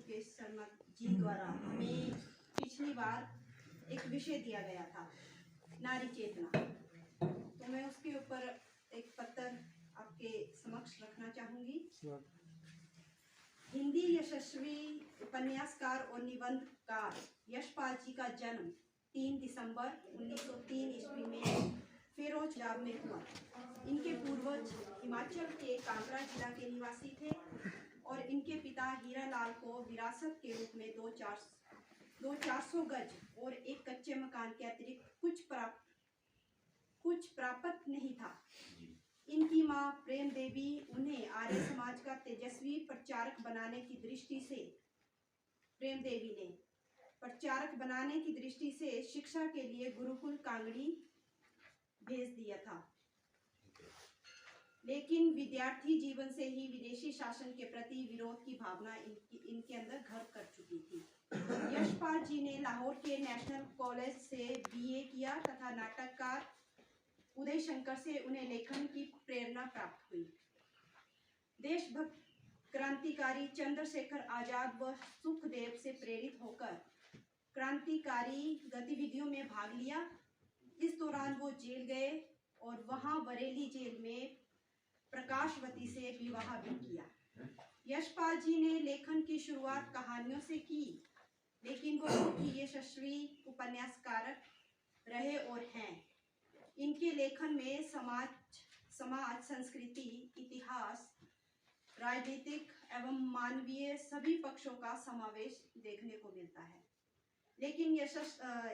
मुकेश शर्मा जी द्वारा हमें पिछली बार एक विषय दिया गया था, नारी चेतना। तो मैं उसके ऊपर एक पत्र आपके समक्ष रखना चाहूंगी। हिंदी यशस्वी उपन्यासकार और निबंधकार यशपाल जी का जन्म 3 दिसंबर 1903 ईस्वी में फिरोजपुर में हुआ। इनके पूर्वज हिमाचल के कांगड़ा जिला के निवासी थे और इनके पिता हीरालाल को विरासत के रूप में 400 गज और एक कच्चे मकान के अतिरिक्त कुछ प्राप्त नहीं था। इनकी मां प्रेम देवी उन्हें आर्य समाज का तेजस्वी प्रचारक बनाने की दृष्टि से शिक्षा के लिए गुरुकुल कांगड़ी भेज दिया था। लेकिन विद्यार्थी जीवन से ही विदेशी शासन के प्रति विरोध की भावना इनके अंदर घर कर चुकी थी। यशपाल जी ने लाहौर के नेशनल कॉलेज से बीए किया तथा नाटककार उदय शंकर से उन्हें लेखन की प्रेरणा प्राप्त हुई। देशभक्त क्रांतिकारी चंद्रशेखर आजाद व सुखदेव से प्रेरित होकर क्रांतिकारी गतिविधियों में भाग लिया। इस दौरान वो जेल गए और वहां बरेली जेल में प्रकाशवती से विवाह भी किया। यशपाल जी ने लेखन की शुरुआत कहानियों से की, लेकिन वो बहुत ही यशस्वी उपन्यासकार रहे और हैं। इनके लेखन में समाज, संस्कृति, इतिहास, राजनीतिक एवं मानवीय सभी पक्षों का समावेश देखने को मिलता है। लेकिन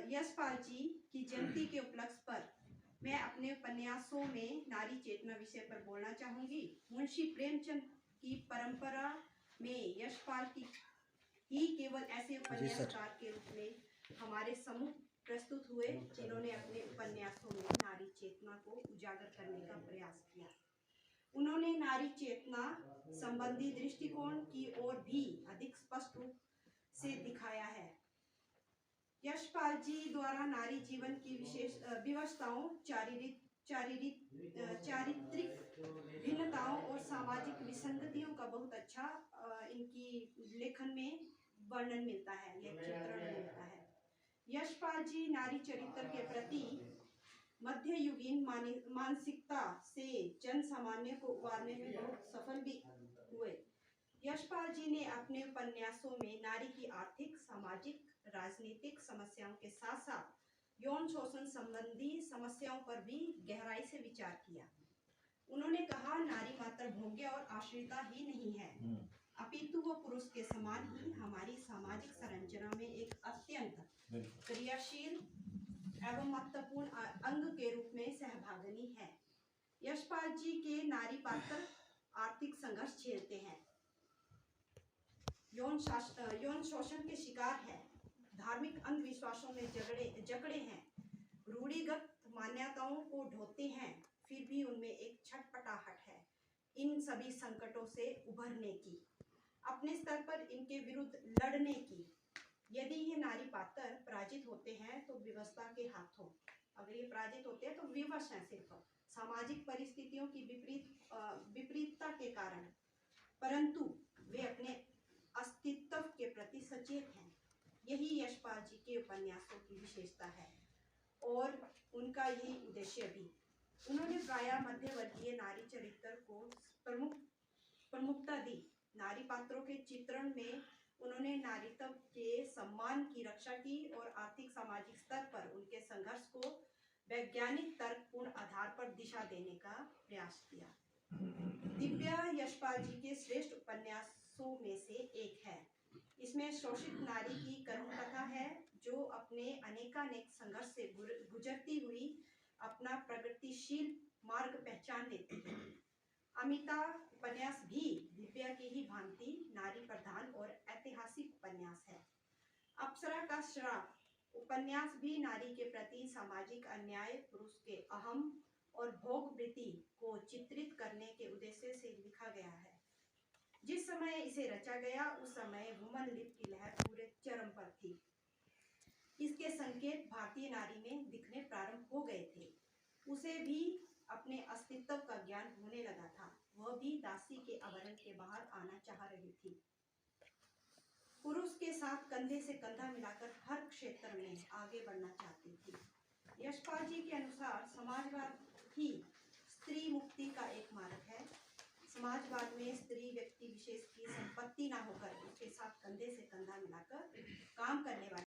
यशपाल जी की जयंती के उपलक्ष्य पर मैं अपने उपन्यासों में नारी चेतना विषय पर बोलना चाहूंगी। मुंशी प्रेमचंद की परंपरा में यशपाल की ही केवल ऐसे उपन्यासकार के रूप में हमारे समूह प्रस्तुत हुए जिन्होंने अपने उपन्यासों में नारी चेतना को उजागर करने का प्रयास किया। उन्होंने नारी चेतना संबंधी दृष्टिकोण की ओर भी अधिक स्पष्ट रूप से दिखाया है। यशपाल जी द्वारा नारी जीवन की विशेष विवशताओं, चारित्रिक भिन्नताओं और सामाजिक विसंगतियों का बहुत अच्छा इनकी लेखन में वर्णन मिलता है, यह चित्रण मिलता है। यशपाल जी नारी चरित्र के प्रति मध्ययुगीन मानसिकता से जन सामान्य को उबारने में बहुत सफल भी हुए। यशपाल जी ने अपने उपन्यासों में नारी की आर्थिक, सामाजिक, राजनीतिक समस्याओं के साथ साथ यौन शोषण संबंधी समस्याओं पर भी गहराई से विचार किया। उन्होंने कहा, नारी मात्र भोग्य और आश्रिता ही नहीं है, अपितु वो पुरुष के समान ही हमारी सामाजिक संरचना में एक अत्यंत क्रियाशील एवं महत्वपूर्ण अंग के रूप में सहभागिनी है। यशपाल जी के नारी पात्र आर्थिक संघर्ष झेलते हैं, यौन शोषण के शिकार है, धार्मिक अंधविश्वासों में जकड़े हैं, रूढ़िगत मान्यताओं को ढोते हैं, फिर भी उनमें एक छटपटाहट है इन सभी संकटों से उभरने की, अपने स्तर पर इनके विरुद्ध लड़ने की। यदि ये नारी पात्र पराजित होते हैं तो व्यवस्था के हाथों, अगर ये पराजित होते हैं तो विवश हैं सिर्फ सामाजिक परिस्थितियों की विपरीतता के कारण, परंतु वे अपने अस्तित्व के प्रति सचेत हैं। यही यशपाल जी के उपन्यासों की विशेषता है और उनका यही उद्देश्य भी। उन्होंने प्रायः मध्यवर्गीय नारी चरित्र को प्रमुखता दी। नारी पात्रों के चित्रण में उन्होंने नारीत्व के सम्मान की रक्षा की और आर्थिक सामाजिक स्तर पर उनके संघर्ष को वैज्ञानिक तर्कपूर्ण आधार पर दिशा देने का प्रयास किया। दिव्या यशपाल जी के श्रेष्ठ उपन्यासों में से एक है। इसमें शोषित नारी की करुण कथा है जो अपने अनेकानेक संघर्ष से गुजरती हुई अपना प्रगतिशील मार्ग पहचान लेती है। अमिता उपन्यास भी दिव्या की ही भांति नारी प्रधान और ऐतिहासिक उपन्यास है। अप्सरा का श्राप उपन्यास भी नारी के प्रति सामाजिक अन्याय, पुरुष के अहम और भोग वृत्ति को चित्रित करने के उद्देश्य से लिखा गया है। जिस समय इसे रचा गया उस समय वुमन लिब की लहर पूरे चरम पर थी। इसके संकेत भारतीय नारी में दिखने प्रारंभ हो गए थे। उसे भी अपने अस्तित्व का ज्ञान होने लगा था। वह भी दासी के आवरण के बाहर आना चाह रही थी। पुरुष के साथ कंधे से कंधा मिलाकर हर क्षेत्र में आगे बढ़ना चाहती थी। यशपाल जी के अनुसार समाजवाद ही स्त्री मुक्ति का एक मार्ग है। समाजवाद में स्त्री व्यक्ति विशेष की संपत्ति ना होकर उसके साथ कंधे से कंधा मिलाकर काम करने वाली